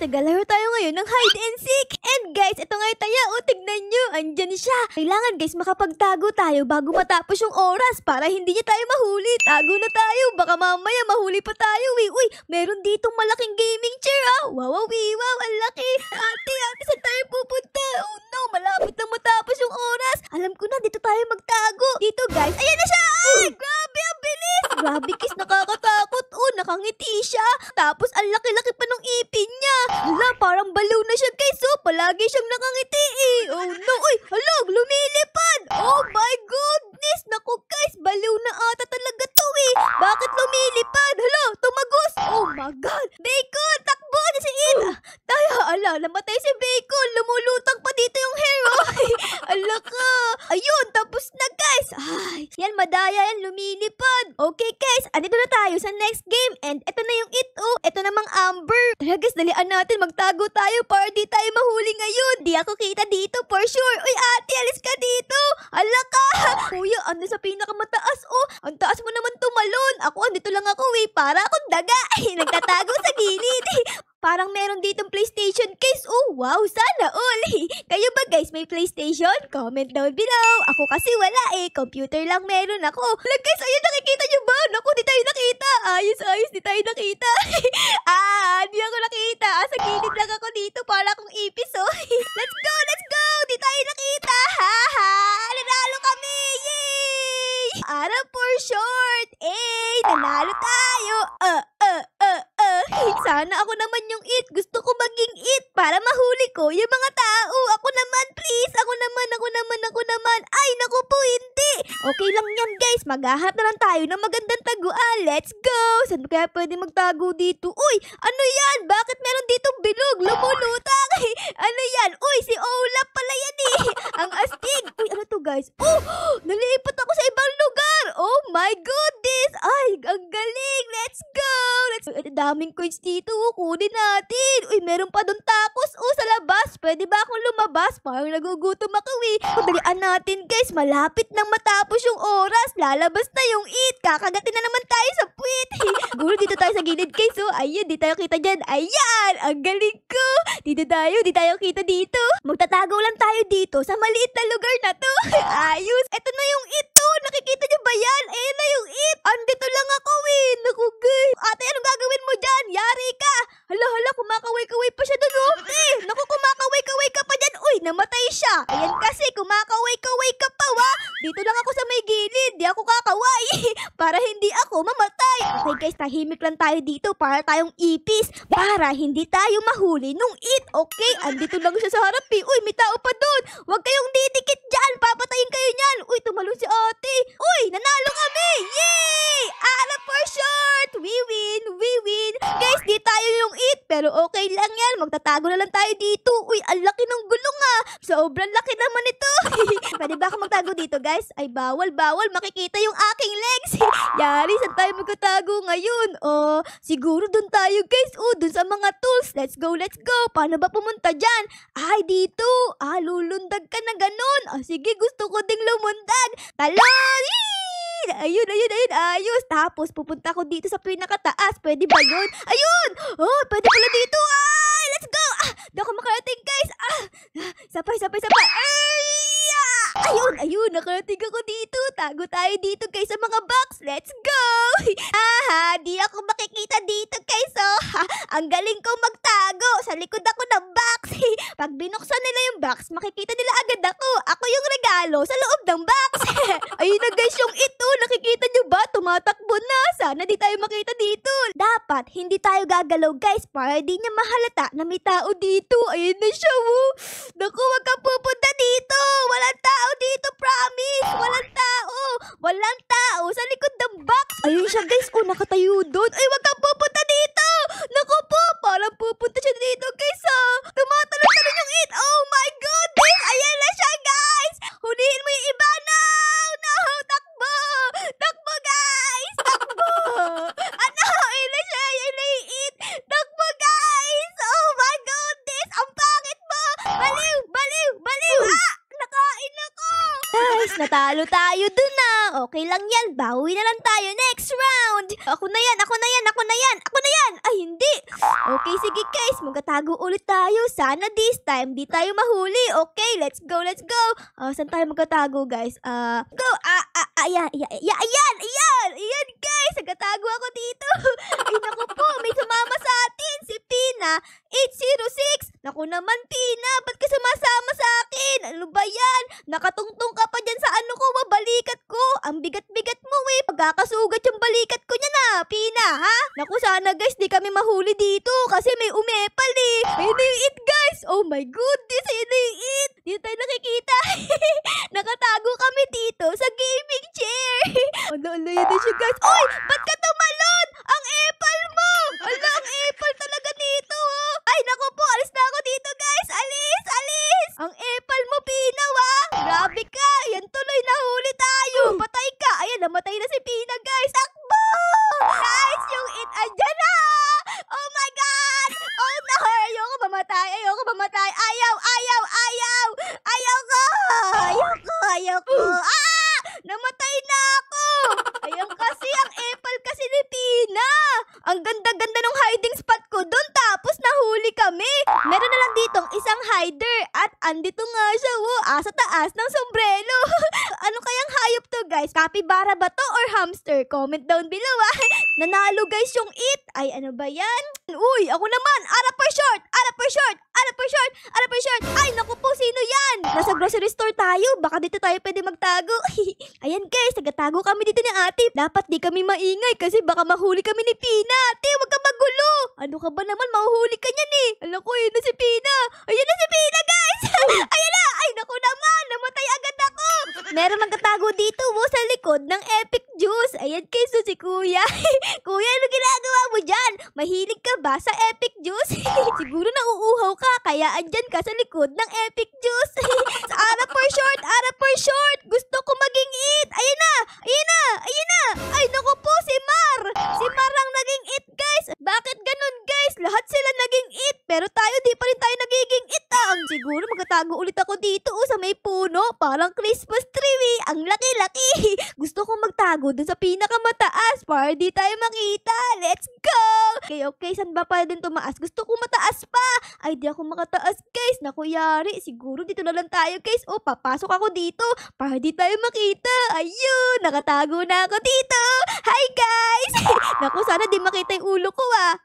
tagalaro tayo ngayon ng hide and seek. And guys, ito nga yung taya. O, tignan nyo. Andyan siya. Kailangan guys, makapagtago tayo bago matapos yung oras para hindi niya tayo mahuli. Tago na tayo. Baka mamaya mahuli pa tayo. Uy, meron ditong malaking gaming chair ah. Wow, ang laki. Ate, saan tayo pupunta? Oh no, malapit na matapos yung oras. Alam ko na, dito tayo magtago. Dito guys, ayan na siya. Ay, grabe, ang bilis. Grabe kiss, nakakatakot. Oh, nakangiti siya. Tapos ang laki-laki pa ng ipin niya. Hala, parang baliw na siya guys. Oh, palagi siyang nakangiti eh. Oh no, uy, hala, lumilipad. Oh my goodness. Naku guys, baliw na ata talaga to eh. Bakit lumilipad? Hala, tumagos. Oh my god. Bacon, takbo na si Id. Tayo, ala, namatay si Bacon. Lumulutang pa dito yung hair. Ala ka. Ayun, tapos na guys. Ay, yan madaya yan, lumilipad. Okay guys, andito na tayo sa next game. And eto na yung ito. Eto namang Amber. Tara guys, dalian natin. Magtago tayo para di tayo mahuli ngayon. Di ako kita dito for sure. Uy ate, alis ka dito. Ala ka. Kuya, ano sa pinakamataas? Oh, ang taas mo naman tumalon. Ako, andito lang ako eh. Para akong daga. Nagtatago sa gilid. Parang meron ditong PlayStation case. Oh, wow, sana all. Kayo ba guys, may PlayStation? Comment down below. Ako kasi wala eh. Computer lang meron ako. Hala guys, ayun, nakikita nyo ba? Naku, di tayo nakita. Ayos, di tayo nakita. Di ako nakita. Sa gilid lang ako dito para akong ipis oh. Let's go. Di tayo nakita. Nanalo kami. Yay! Ara for short. Nanalo tayo. Sana ako naman yung it. Gusto ko maging it para mahuli ko yung mga tao. Ako naman, please. Ako naman. Ay, naku po, hindi. Okay lang yan, guys. Maghahanap na lang tayo ng magandang taguan. Let's go. Saan kaya pwede magtago dito? Uy, ano yan? Bakit meron ditong bilog? Lumulutang. Ano yan? Uy, si Olaf pala yan eh. Ang astig. Uy, ano to, guys? Oh, nalipat ako sa ibang lugar. Oh my goodness. Ay, ang galing. Let's go. Daming coins dito. Kunin natin. Uy, meron pa doon tacos. Oh, sa labas. Pwede ba akong lumabas? Parang nagugutom ako eh. Dalian natin guys. Malapit nang matapos yung oras. Lalabas na yung it. Kakagatin na naman tayo sa puwit. Siguro dito tayo sa gilid guys. Oh, ayun. Di tayo kita dyan. Ayan. Ang galing ko. Di tayo kita dito. Magtatago lang tayo dito sa maliit na lugar na to. Ayos. Eto na yung it. Oh, nakikita nyo ba yan? Ayan na yung it. Andito lang ako eh. Naku guys. Ate, anong gagawin mo dyan? Yari ka. Hala, kumakaway-kaway pa siya doon. Naku, kumakaway-kaway ka pa dyan. Uy, namatay siya. Ayan kasi, kumakaway-kaway ka pa wa. Dito lang ako sa may gilid. Di ako kakaway. Para hindi ako mamatay. Okay guys, tahimik lang tayo dito para tayong ipis. Para hindi tayo mahuli nung it. Okay, andito lang siya sa harap eh. Uy, may tao pa doon. Huwag kayong didikit dyan. Papatayin kayo niyan. Uy, tumalon si ate. Uy, nanalo kami. Yay! Ara for short. We win. Guys, di tayo yung it. Pero okay lang yan. Magtatago na lang tayo dito. Uy, ang laki ng gulong ah. Sobrang laki naman ito. Pwede ba ako magtago dito guys? Ay, bawal. Makikita yung aking legs. Yari, saan tayo magtatago ngayon? Oh, siguro dun tayo guys. Oh, dun sa mga tools. Let's go. Paano ba pumunta dyan? Ay, dito. Lulundag ka na ganun. Sige, gusto ko ding lumundag. Talon! Ayun, ayos. Tapos, pupunta ko dito sa pinakataas. Pwede ba yun? Ayun! Oh, pwede pala dito. Ay, let's go! Di ako makarating, guys. Sapay. Ayun, nakarating ako dito. Tago tayo dito, guys, sa mga box. Let's go! Di ako makikita dito, guys. Oh, ang galing ko magtago. Sa likod ako ng box. Pag binuksan nila yung box, makikita nila agad ako. Ako yung regalo sa loob ng box. Ayun na, guys, yung ito. Nakikita nyo ba? Tumatakbo na. Sana di tayo makita dito. Dapat, hindi tayo gagalaw, guys, para di niya mahalata na may tao dito. Ayun na siya, oh. Naku, wag ka pupunta dito. Walang tao dito, promise. Walang tao sa likod ng box. Ayun siya, guys. Oh, nakatayo doon. Ay, wag kang pupunta dito. Naku po, parang pupunta siya dito, guys. Tumatalon yung it. Oh my goodness. Ayan na siya, guys. Hulihin mo yung iba. No, takbo, guys. Takbo. Ayun na siya. Ayun na yung it. Takbo, guys. Oh my goodness. Ang pangit mo. Baliw. Nakain ako. Guys, natalo tayo dun na. Okay lang yan. Bawi na lang tayo next round. Ako na yan. yan? Ay, hindi. Okay, sige guys. Magtatago ulit tayo. Sana this time di tayo mahuli. Okay, let's go, let's go. Saan tayo magtatago guys? Go. Ayan. Ayan guys. Nagtatago ako dito. Ay, naku po. May sumama sa atin. Si Pina 806. Naku naman, Pina. Ba't ka sumasama sa akin? Ano ba yan? Nakatungtong ka pa dyan sa ano ko, balikat ko. Ang bigat-bigat mo eh. Pagkakasugat yung balikat ko niya na, Pina, ha? Naku, sana guys, di kami mahuli dito kasi may umepal eh. Ayun na yung it, guys. Oh my goodness, ayun na yung it. Dito tayo nakikita. Nakatago kami dito sa gaming chair. Ala, yun na siya, guys. Oy, ba't ka tumalon? Ang epal mo. Ala, ang epal talaga dito, oh. Ay, naku po, alis na ako dito, guys. Alis. Ang epal mo, Pina, wa. Grabe ka. Yan tuloy, nahuli tayo. Patay ka. Ayan, namatay na si Pina, guys. Takbo! Guys, yung it, andyan na. Oh my God. Oh no, ayoko mamatay. Ayoko. Namatay na ako. Ayan kasi, ang epal kasi ni Pina. Ang ganda-ganda ng hiding spot ko doon, tapos nahuli kami. Meron na lang ditong isang hider at andito nga siya, sa taas ng sombrero. Ano kayang hayop to, guys? Capybara ba to or hamster? Comment down below, Nanalo, guys, yung it. Ay, ano ba yan? Uy, ako naman. Ara per short. Ay, naku po, sino yan? Nasa grocery store tayo. Baka dito tayo pwede magtago. Ayan, guys, nagtago kami dito ni ate. Dapat di kami maingay kasi baka mahuli kami ni Pina. Ate, wag ka magulo. Ano ka ba naman? Mahuhuli ka niyan eh. Alam ko, yun na si Pina. Ayun na si Pina, guys. Ayan na. Ay, naku naman. Namatay agad ako. Meron magtatago dito, sa likod ng Epic Juice. Ayan, guys, si Kuya. Kuya, ano ginagawa mo dyan? Mahilig ka ba sa Epic Juice? Siguro nauuhaw ka, kaya andyan ka sa likod ng Epic Juice. Ara per short. Gusto ko maging it. Ayan na. Ay, naku po, si Mar. Si Mar ang naging it, guys. Bakit ganun, guys? Lahat sila naging it. Pero tayo, di pa rin tayo nagiging it, Siguro magtatago ulit ako dito, sa may puno. Parang Christmas tree, Ang laki-laki. Gusto kong magtago dun sa pinakamataas para di tayo makita. Let's go. Okay, saan ba pa din tumaas? Gusto ko mataas pa. Ay, di ako makataas, guys. Naku, yari. Siguro dito na lang tayo, guys. Papasok ako dito para di tayo makita. Ayun, nakatago na ako dito. Hi, guys. Naku, sana di makita yung ulo ko,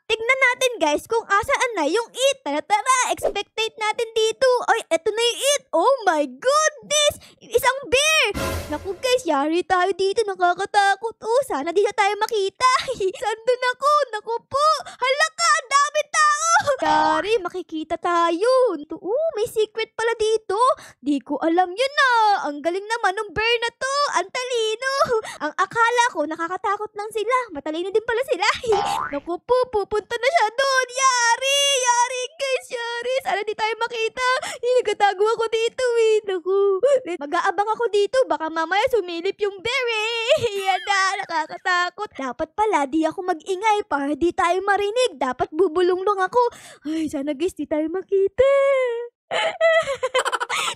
Tignan natin, guys, kung asaan na yung it. Tara, expectate natin dito. Ay, eto na yung it. Oh my goodness. Isang bear. Naku, guys, yari tayo dito. Nakakatakot. Sana di na tayo makita. Saan doon ako? Naku po. Hala ka, ang dami tao. Yari, makikita tayo. May secret pala dito. Di ko alam yun, Ang galing naman ng bear na to. Ang talino. Ang akala ko, nakakatakot lang sila. Matalino din pala sila. Naku po, pupunta na siya doon. Yari, guys, yari. Sana di tayo makita. Nagkatago ako dito, Naku. Mag-aabang ako dito. Baka mamaya sumilip yung bear, Yan na, nakakatakot. Dapat pala, di ako mag-ingay para di tayo marinig. Dapat bubulong-long ako. Ay, sana guys, di tayo makita.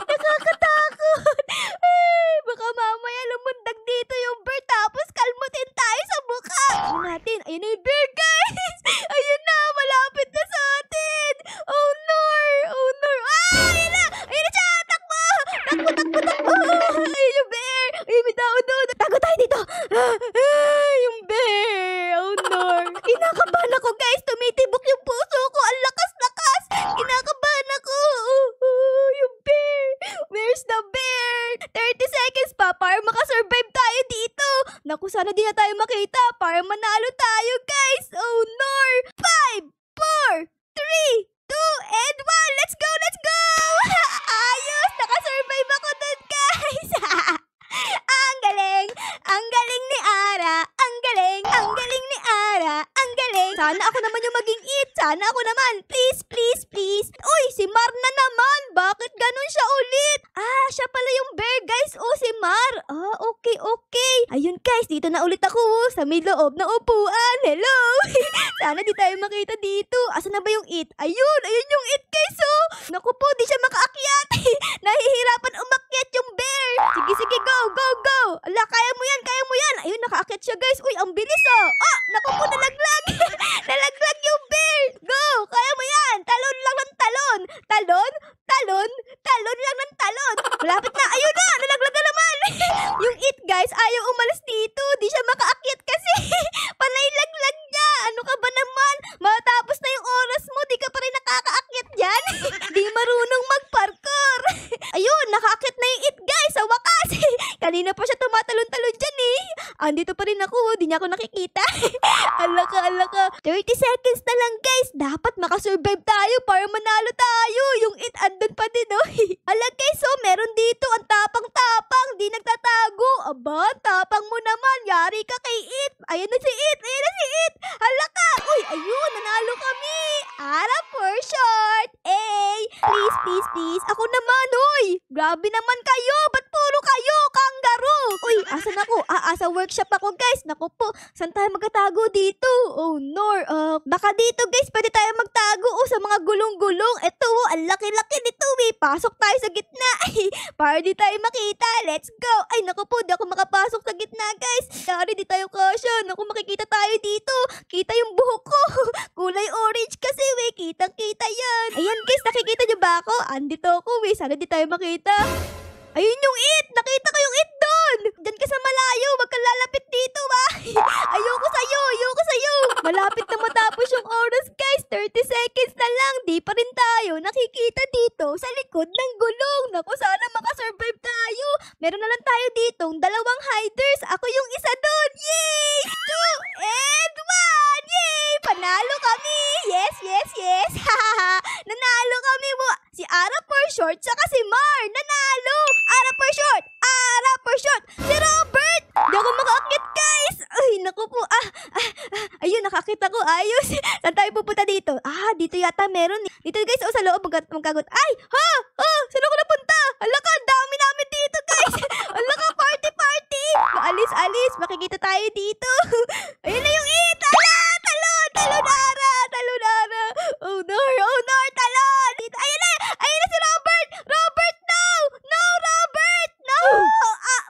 Nakakatakot. Ay, baka mamaya lumundag dito yung bear tapos kalmutin tayo sa mukha. Ano natin? Ayun na yung bear, guys. Ayun na, malapit na sa atin. Oh no. Ayun na siya. Takbo. Ayun yung bear. Ayun, may tao doon. Tago tayo dito. Yung bear. Oh no. Kinakabahan ako, guys. Tumitibok yung puso ko. Ang lakas-lakas. Kinakabahan ako. Yung bear. Where's the bear? 30 seconds pa para makasurvive tayo dito. Naku, sana di na tayo makita para manalo tayo, guys. Oh no. 5, 4, 3, 2, and 1. Let's go. Ayos. Nakasurvive ako dun, guys. Ang galing ni Ara. Ang galing ni Ara. Ang galing. Sana ako naman yung maging it. Sana ako naman. Please. Uy, si Mar na naman. Bakit ganun siya ulit? Siya pala yung bear, guys. Si Mar. Okay. Ayun, guys. Dito na ulit ako, sa may loob na upuan. Hello. Sana di tayo makita dito. Asa na ba yung it? Ayun yung it, guys, Naku po, di siya makaakyat. Nahihirapan umakyat yung bear. Sige, go. Ala, kaya mo yan. Ayun, nakaakyat siya, guys. Uy, ang bilis, Naku po, nalaglag. Nalaglag Talon? Talon? Talon lang ng talon. Malapit na. Ayun na! Nalaglag na naman. Yung it, guys, ayaw umalis dito. Di siya makaakyat kasi. Panay laglag niya. Ano ka ba naman? Matapos na yung oras mo, di ka pa rin nakakaakyat dyan. Di marunong mag-parkour. Ayun, nakaakyat na yung it, guys, sa wakas. Kanina pa siya tumatalon-talon dyan eh. Andito pa rin ako, di niya ako nakikita. Ala ka. 30 seconds na lang, guys. Dapat makasurvive tayo para manalo tayo. Yung it andun pa din, oh. Ala, guys, oh, meron dito. Ang tapang-tapang, di nagtatago. Aba, tapang mo naman. Yari ka kay it. Ayan na si it. Hala ka. Uy, ayun, nanalo kami. Ara for short. Please. Ako naman, uy. Grabe naman kayo. Ba't puro kayo? Kangaroo. Uy, asan ako? Sa workshop ako, guys. Naku po, saan tayo magtatago dito? Oh, no. Baka dito, guys, pwede tayo magtago sa mga gulong-gulong. Ito, ang laki-laki nito, eh. Pasok tayo sa gitna. Para di tayo makita. Let's go. Ay, naku po, di ako makapasok sa gitna, guys. Sorry, di tayo kasya. Naku, makikita tayo dito. Kita yung buhok ko. Kulay orange kasi, eh. Kitang-kita yan. Ayan, guys, nakikita niyo ba ako? Andito ako, eh. Sana di tayo makita. Ayun yung it! Nakita ko yung it doon! Diyan ka sa malayo! Wag kang lalapit dito, ah! Ayoko sa'yo! Malapit na matapos yung oras, guys! 30 seconds na lang! Di pa rin tayo nakikita dito sa likod ng gulong! Naku, sana makasurvive tayo! Meron na lang tayo ditong 2 hiders! Ako yung isa doon! Yay! 2 and 1! Yay! Panalo kami! Yes! Nanalo kami mo! Si Ara for short, saka si Mar! Nanalo! Ara for short! Si Robert! Di ako makaakyat, guys! Ay, naku po. Ayun, nakakita ko. Ayos. Saan tayo pupunta dito? Dito yata meron. Dito, guys, sa loob. Magkagot. Ay! Saan ako napunta? Ala ka, dami namin dito, guys! Ala ka, party! Alis. Makikita tayo dito. Ayun na yung it! Talon, Ara! Oh, no, talon! Dito. Ayun na si Robert! Robert, no! No, Robert! No!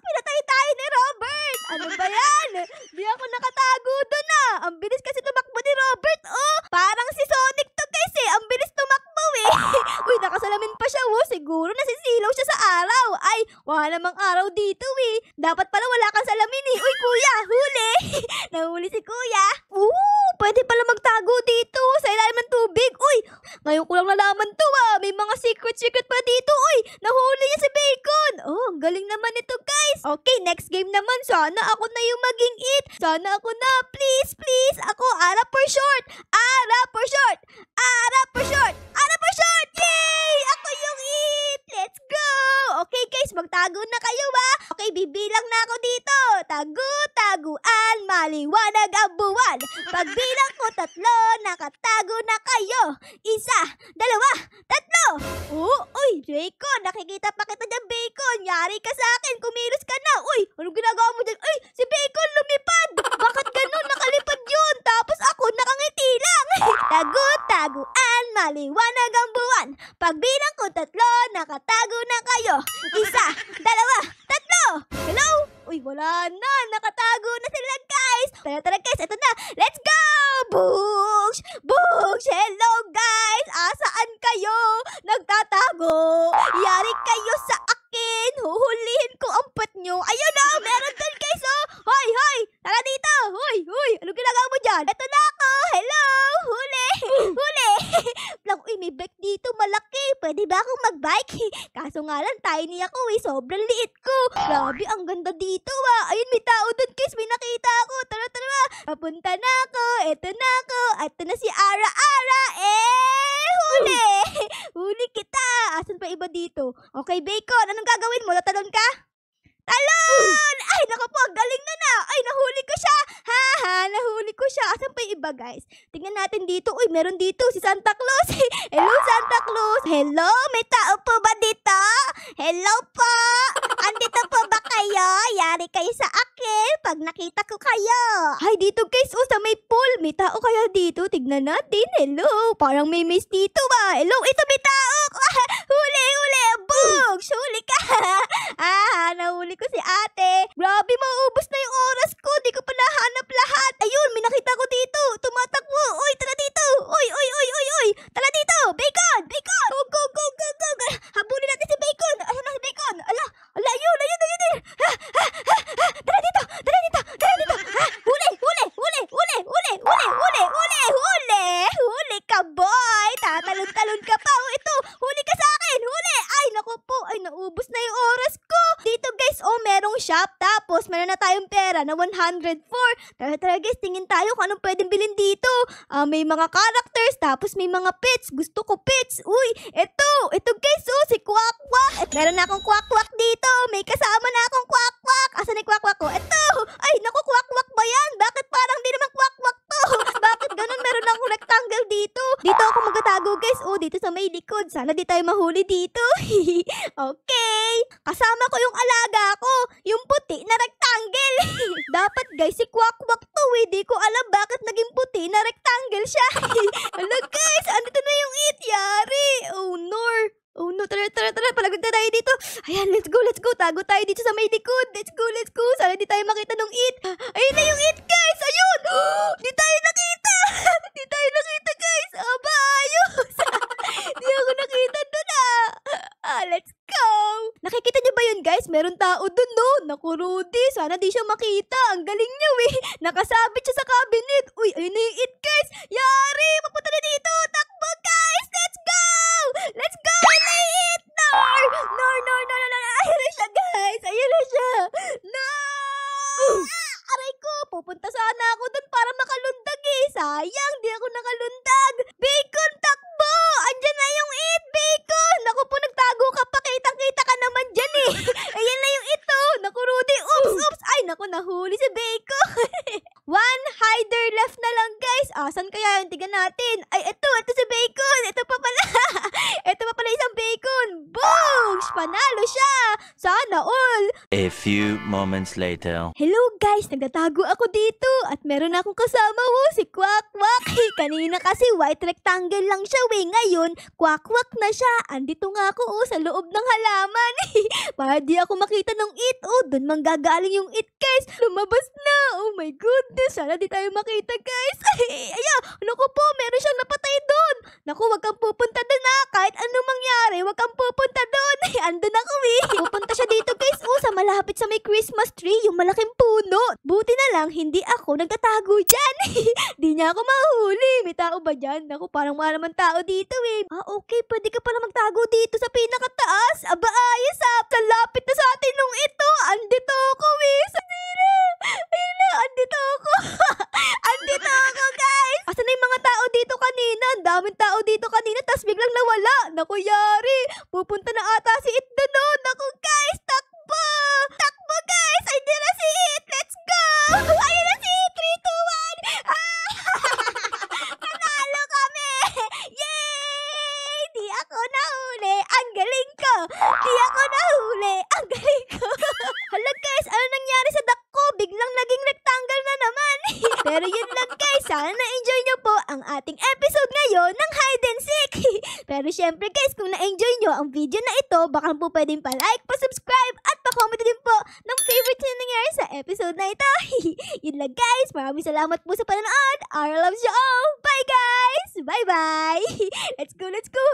Pinatay tayo ni Robert! Ano ba yan? Di ako nakatago doon, ah! Ang bilis kasi tumakbo ni Robert, oh! Parang si Sonic to, guys, eh! Ang bilis tumakbo, eh! Uy, nakasalamin pa siya, oh! Siguro nasisilaw siya sa araw! Ay, wala namang araw dito, eh! Dapat pala wala kang salamin, eh! Uy, kuya! Huli! Nahuli si kuya! Pwede pala magtago dito sa ilalim ng tubig! Uy! Ngayon ko lang nalaman to, ah! May mga secret pa dito! Uy! Nahuli niya si Bacon! Oh, ang galing naman ito, guys! Okay, next game naman. Sana ako na yung maging it! Sana ako na! Please! Ako! Ara for short! Yay! Ako yung it! Let's go! Okay, guys, magtago na kayo, ah! Okay, bibilang na ako dito! Taguan, maliwanag ang buwan! Pagbilang ko 3, nakatago na kayo! 1, 2, 3! Uy, Bacon! Nakikita pa kita dyan, Bacon! Yari ka sa akin! Kumilos ka na! Uy, anong ginagawa mo dyan? Uy, si Bacon lumipad! Bakit ganun? Nakalipad yun! Tapos ako nakangiti lang! Taguan, maliwanag ang buwan! Pagbilang ko 3, nakatago na kayo! 1, 2, 3! Hello? Uy, wala na! Nakatago na sila, guys! Tara, guys! Ito na! Let's go! Books! Hello, guys! Asaan kayo? Nagtatago! Yari kayo sa akin! Huhulihin ko ang pet nyo! Ayun na! Meron dyan, guys, oh! Hoy! Tara dito! Hoy! Anong ginagawa mo dyan? Ito na ako! Hello! Huli! Uy, may bike dito malaki! Pwede ba akong magbike? Kaso nga lang, tiny ako, eh! Sobrang liit ko! Grabe, ang ganda dito, ah! Ayun, may tao doon, guys! May nakita ako! Tara! Papunta na ako! Ito na ako! Ito na si Ara! Huli! Huli kita! Asan pa iba dito? Okay, Bacon! Anong gagawin mo? Tatalon ka? Talon! Ay, naku po! Ang galing na! Ay, nahuli ko siya! Nahuli ko siya! Asan pa yung iba, guys? Tingnan natin dito. Uy, meron dito si Santa Claus! Hello, Santa Claus! Hello? May tao po ba dito? Hello po! Andito po ba kayo? Yari kayo sa akin pag nakita ko kayo! Ay, dito, guys! Sa may pool! May tao kaya dito? Tignan natin! Hello! Parang may maze dito, ba? Hello! Ito, may tao! Huli! Bugs! Huli ka! Nahuli ko si ate. Grabe, maubos na yung oras ko. Di ko pa nahanap lahat. Ayun, may nakita ko dito. Tumatakbo. Uy, tara dito. Uy. Tara dito. Bacon. Go. tumatalon ka pa. Oh, ito, huli ka sa akin, huli. Ay, naku po, ay, naubos na yung oras ko. Dito guys, oh, merong shop. Tapos, meron na tayong pera na 104. Tara guys, tingin tayo kung anong pwedeng bilhin dito. May mga characters, tapos may mga pets. Gusto ko pets. Uy, ito guys, oh, si Quack Quack. At meron na akong Quack Quack dito. May kasama na akong Quack Quack. Asan yung Quack Quack ko? Ito. Ay, naku, Quack Quack ba yan? Bakit parang di naman Quack Quack to? Bakit ganun? Meron akong rectangle dito. Dito ako magtatago guys. Oh, dito sa may likod. Sana di tayo mahuli dito. Okay. Kasama ko yung alaga ko. Yung puti na rectangle. Dapat guys, si Quack Quack to. Di ko alam bakit naging puti na rectangle siya. Hala guys, andito na yung it. Yari. Oh no, tara, palagod na tayo dito. Ayan, let's go. Tago tayo dito sa may likod. Let's go. Sana di tayo makita ng it. Ayun na yung it, guys. Ayun. Di tayo nakita. Guys. Aba, ayos. Di ako nakita doon, let's go. Nakikita niyo ba yun, guys? Meron tao doon, no? Naku, Rudy. Sana di siya makita. Ang galing niyo, Nakasabit siya sa cabinet. Uy, ayun na yung it, guys. Yari, papunta na dito. Takbo, guys. Let's go. Ayun na siya, guys. No! Aray ko, pupunta sana ako doon para makalundag Sayang, di ako nakalundag. Bacon, takbo! Andyan na yung it, Bacon! Naku po, nagtago ka pa. Kitang-kita ka naman dyan Ayan na yung ito. Naku, Rudy. Oops. Ay, naku, nahuli si Bacon. One hider left na lang, guys. Asan kaya yung tigan natin? Ay, ito si Bacon. Ito pa pala. Ito pa pala isang Bacon. Boom! Panalo siya. Sana all. A few moments later. Hello, guys. Nagtatago ako dito. At meron akong kasama si Quack Quack. Kanina kasi white rectangle lang siya, Ngayon, Quack Quack na siya. Andito nga ako, sa loob ng halaman. Para di ako makita ng it. Doon manggagaling yung it, guys. Lumabas na. Oh my goodness. Sana di tayo makita, guys. Ayan. Naku po, meron siyang napatay doon. Naku, wag kang pupunta doon Kahit anong mangyari, wag kang pupunta doon. Andun ako Pupunta siya dito, guys. Sa malapit sa may Christmas tree, yung malaking puno. Buti na lang, hindi ako nagtatago dyan. Di niya ako mahuli. May tao ba dyan? Naku, parang wala naman tao dito okay. Pwede ka pala magtago dito sa pinakataas. Aba, ayos Sa lapit na sa atin nung ito. Andito ako Sanira. Ayun na, andito ako. Andito ako, guys. Asan na yung mga tao dito kanina? Ang daming tao dito kanina, tas biglang nawala. Naku, yari. Pupunta na ata si it doon. Naku, guys, takbo. Takbo, guys. Ay, di na si it. Let's go. Ayun na si it. 3, 2, 1. Nanalo kami. Yay! Di ako nahuli. Ang galing ko. Hala, guys. Ano nangyari sa duck ko? Biglang naging rectangle na naman. Pero yun lang, guys. Sana na-enjoy nyo po ang ating episode ngayon ng Hide and Seek. Pero syempre, guys, kung na-enjoy nyo ang video na ito, baka po pwedeng pa-like, pa-subscribe, at pa-comment din po ng favorite na nangyari sa episode na ito. Yun lang, guys. Maraming salamat po sa panonood. Our loves you all. Bye, guys! Bye-bye! Let's go!